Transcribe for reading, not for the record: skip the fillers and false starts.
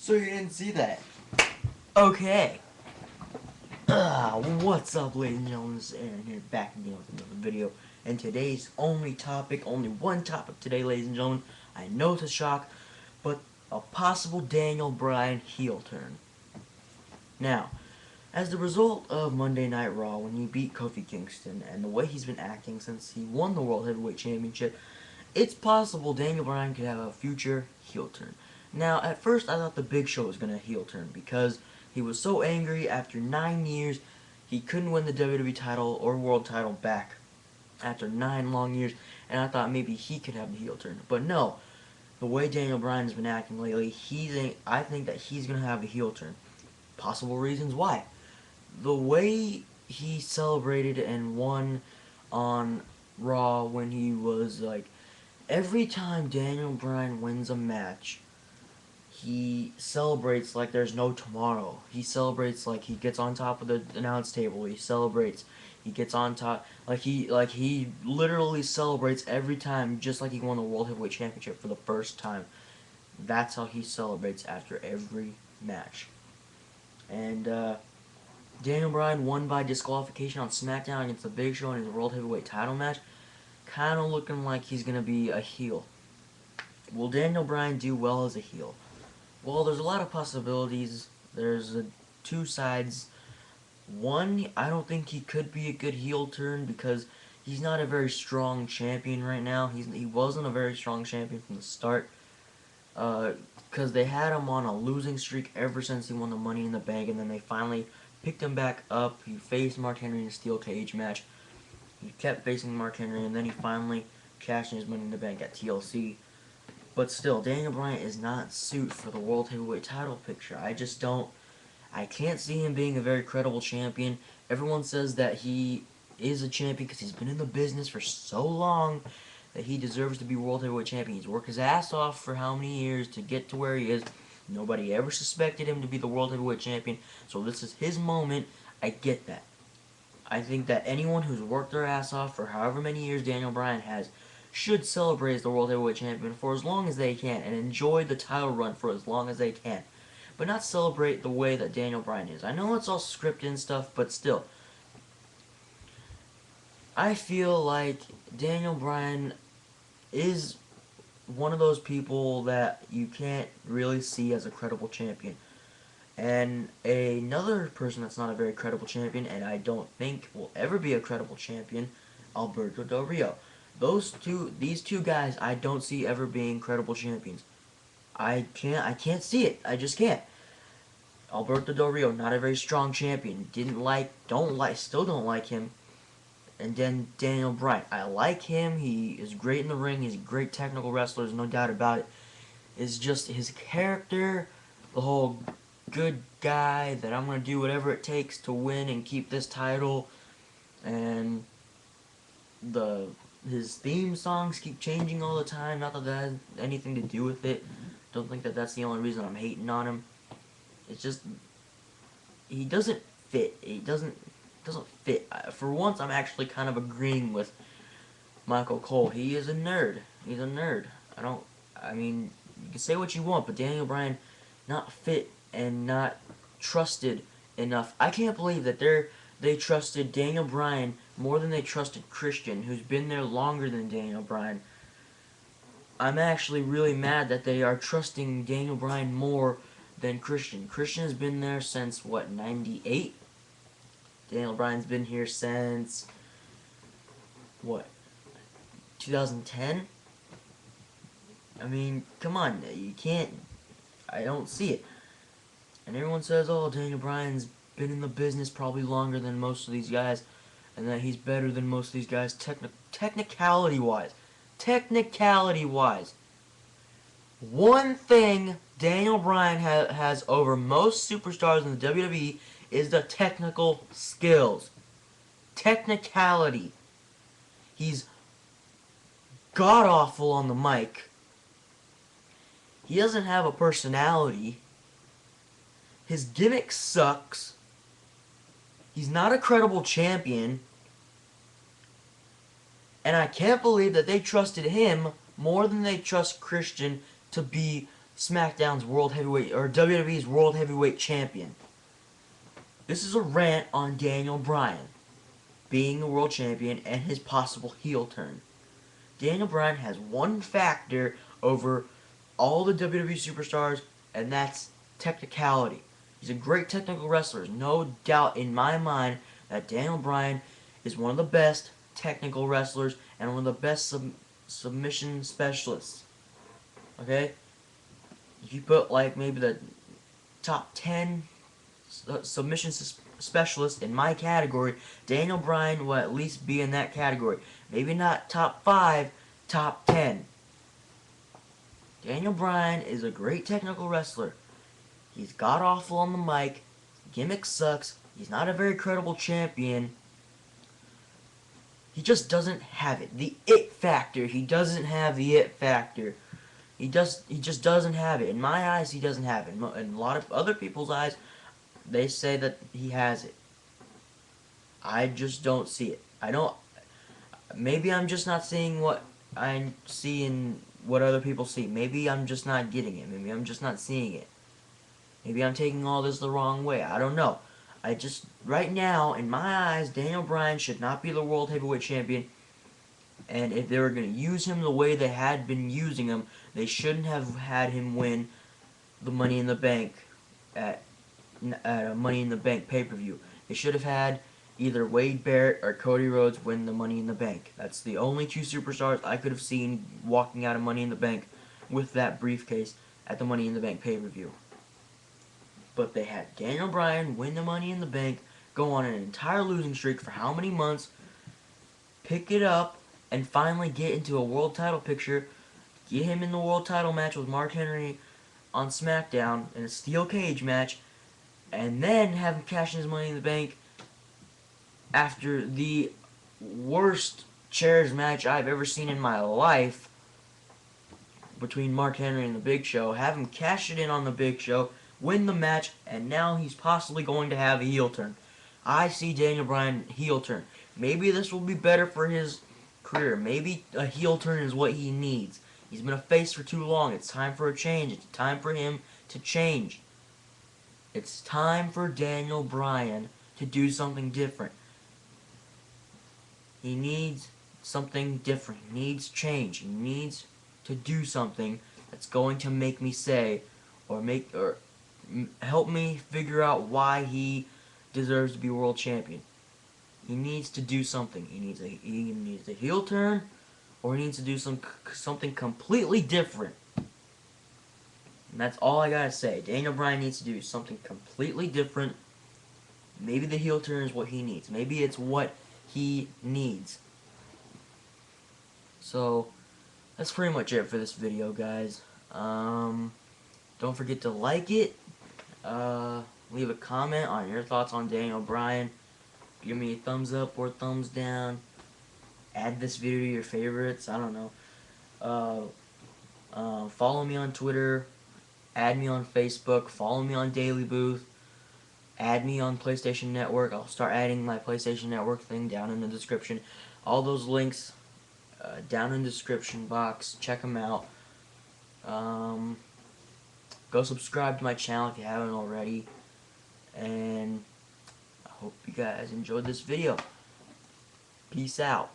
So you didn't see that? Okay. What's up, ladies and gentlemen? This is Aaron here, back again with another video. And today's only one topic today, ladies and gentlemen. I know it's a shock, but a possible Daniel Bryan heel turn. Now, as the result of Monday Night Raw, when he beat Kofi Kingston, and the way he's been acting since he won the World Heavyweight Championship, it's possible Daniel Bryan could have a future heel turn. Now, at first, I thought the Big Show was going to heel turn because he was so angry after 9 years. He couldn't win the WWE title or World title back after 9 long years, and I thought maybe he could have the heel turn. But no, the way Daniel Bryan has been acting lately, I think that he's going to have a heel turn. Possible reasons why. The way he celebrated and won on Raw when he was like, every time Daniel Bryan wins a match, he celebrates like there's no tomorrow. He celebrates like he gets on top of the announce table. He celebrates. He gets on top like he literally celebrates every time, just like he won the World Heavyweight Championship for the first time. That's how he celebrates after every match. And Daniel Bryan won by disqualification on SmackDown against the Big Show in his World Heavyweight title match. Kind of looking like he's going to be a heel. Will Daniel Bryan do well as a heel? Well, there's a lot of possibilities. There's two sides. One, I don't think he could be a good heel turn because he's not a very strong champion right now. He wasn't a very strong champion from the start. Because they had him on a losing streak ever since he won the Money in the Bank, and then they finally picked him back up. He faced Mark Henry in a steel cage match. He kept facing Mark Henry, and then he finally cashed in his Money in the Bank at TLC. But still, Daniel Bryan is not suited for the World Heavyweight title picture. I can't see him being a very credible champion. Everyone says that he is a champion because he's been in the business for so long that he deserves to be World Heavyweight Champion. He's worked his ass off for how many years to get to where he is. Nobody ever suspected him to be the World Heavyweight Champion, so this is his moment. I get that. I think that anyone who's worked their ass off for however many years Daniel Bryan has should celebrate as the World Heavyweight Champion for as long as they can and enjoy the title run for as long as they can. But not celebrate the way that Daniel Bryan is. I know it's all scripted and stuff, but still. I feel like Daniel Bryan is one of those people that you can't really see as a credible champion. And another person that's not a very credible champion, and I don't think will ever be a credible champion, Alberto Del Rio. These two guys, I don't see ever being credible champions. I can't see it. I just can't. Alberto Del Rio, not a very strong champion. Still don't like him. And then Daniel Bryan. I like him. He is great in the ring. He's a great technical wrestler. There's no doubt about it. It's just his character, the whole good guy that I'm going to do whatever it takes to win and keep this title. And his theme songs keep changing all the time. Not that that has anything to do with it. Don't think that that's the only reason I'm hating on him. It's just he doesn't fit. He doesn't fit. For once, I'm actually kind of agreeing with Michael Cole. He is a nerd. He's a nerd. I mean, you can say what you want, but Daniel Bryan not fit and not trusted enough. I can't believe that they trusted Daniel Bryan more than they trusted Christian, who's been there longer than Daniel Bryan. I'm actually really mad that they are trusting Daniel Bryan more than Christian. Christian has been there since, what, 98? Daniel Bryan's been here since, what, 2010? I mean, come on, you can't, I don't see it. And everyone says, oh, Daniel Bryan's been in the business probably longer than most of these guys, and that he's better than most of these guys technicality-wise. Technicality-wise. One thing Daniel Bryan has over most superstars in the WWE is the technical skills. Technicality. He's god-awful on the mic. He doesn't have a personality. His gimmick sucks. He's not a credible champion. And I can't believe that they trusted him more than they trust Christian to be SmackDown's World Heavyweight, or WWE's World Heavyweight Champion. This is a rant on Daniel Bryan being the World Champion and his possible heel turn. Daniel Bryan has one factor over all the WWE superstars, and that's technicality. He's a great technical wrestler. There's no doubt in my mind that Daniel Bryan is one of the best technical wrestlers and one of the best submission specialists. Okay? If you put like maybe the top 10 submission specialists in my category, Daniel Bryan will at least be in that category. Maybe not top 5, top 10. Daniel Bryan is a great technical wrestler. He's god-awful on the mic. Gimmick sucks. He's not a very credible champion. He just doesn't have it. The it factor. He doesn't have the it factor. He just doesn't have it. In my eyes, he doesn't have it. In a lot of other people's eyes, they say that he has it. I just don't see it. I don't. Maybe I'm just not seeing what I see in what other people see. Maybe I'm just not getting it. Maybe I'm just not seeing it. Maybe I'm taking all this the wrong way. I don't know. Right now, in my eyes, Daniel Bryan should not be the World Heavyweight Champion. And if they were going to use him the way they had been using him, they shouldn't have had him win the Money in the Bank at a Money in the Bank pay-per-view. They should have had either Wade Barrett or Cody Rhodes win the Money in the Bank. That's the only two superstars I could have seen walking out of Money in the Bank with that briefcase at the Money in the Bank pay-per-view. But they had Daniel Bryan win the Money in the Bank, go on an entire losing streak for how many months, pick it up, and finally get into a world title picture, get him in the world title match with Mark Henry on SmackDown in a steel cage match, and then have him cash in his Money in the Bank after the worst chairs match I've ever seen in my life between Mark Henry and the Big Show. Have him cash it in on the Big Show, win the match, and now he's possibly going to have a heel turn. I see Daniel Bryan heel turn. Maybe this will be better for his career. Maybe a heel turn is what he needs. He's been a face for too long. It's time for a change. It's time for him to change. It's time for Daniel Bryan to do something different. He needs something different. He needs change. He needs to do something that's going to make me say, or help me figure out why he deserves to be world champion. He needs to do something. He needs a heel turn, or he needs to do something completely different. And that's all I gotta say. Daniel Bryan needs to do something completely different. Maybe the heel turn is what he needs. Maybe it's what he needs. So, that's pretty much it for this video, guys. Don't forget to like it. Leave a comment on your thoughts on Daniel Bryan. Give me a thumbs up or thumbs down. Add this video to your favorites. I don't know. Follow me on Twitter. Add me on Facebook. Follow me on Daily Booth. Add me on PlayStation Network. I'll start adding my PlayStation Network thing down in the description. All those links down in the description box. Check them out. Go subscribe to my channel if you haven't already. And I hope you guys enjoyed this video. Peace out.